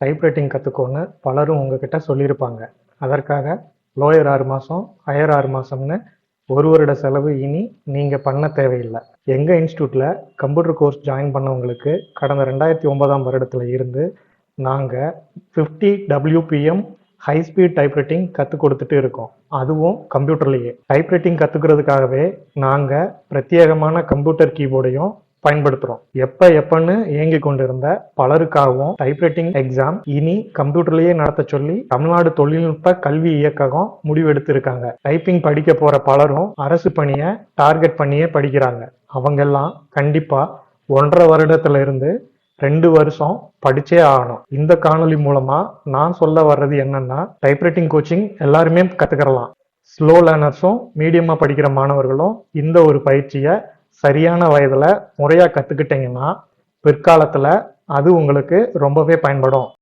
Typewriting கற்றுக்கோன்னு பலரும் உங்ககிட்ட சொல்லியிருப்பாங்க. அதற்காக லோயர் 6 மாதம், ஹையர் 6 மாதம்னு ஒரு வருட செலவு இனி நீங்கள் பண்ண தேவையில்லை. எங்கள் இன்ஸ்டியூட்டில் கம்ப்யூட்டர் கோர்ஸ் ஜாயின் பண்ணவங்களுக்கு கடந்த 2009ஆம் வருடத்தில் இருந்து நாங்கள் 50 WPM ஹை ஸ்பீட் டைப்ரைட்டிங் கற்றுக் கொடுத்துட்டு இருக்கோம். அதுவும் கம்ப்யூட்டர்லேயே. டைப்ரைட்டிங் கற்றுக்கிறதுக்காகவே நாங்கள் பிரத்யேகமான கம்ப்யூட்டர் கீபோர்டையும் பயன்படுத்துகிறோம். எப்பன்னு இயங்கி கொண்டிருந்த பலருக்காகவும் டைப்ரைட்டிங் எக்ஸாம் இனி கம்ப்யூட்டர்லேயே நடத்த சொல்லி தமிழ்நாடு தொழில்நுட்ப கல்வி இயக்ககம் முடிவெடுத்திருக்காங்க. டைப்பிங் படிக்க போற பலரும் அரசு பணியை டார்கெட் பண்ணியே படிக்கிறாங்க. அவங்கெல்லாம் கண்டிப்பா 1.5 வருடத்துல இருந்து 2 வருஷம் படிச்சே ஆகணும். இந்த காணொலி மூலமா நான் சொல்ல வர்றது என்னன்னா, டைப்ரைட்டிங் கோச்சிங் எல்லாருமே கத்துக்கலாம். ஸ்லோ லேர்னர்ஸும் மீடியமா படிக்கிற மாணவர்களும் இந்த ஒரு பயிற்சியை சரியான வயதுல முறையா கத்துக்கிட்டீங்கன்னா பிற்காலத்துல அது உங்களுக்கு ரொம்பவே பயன்படும்.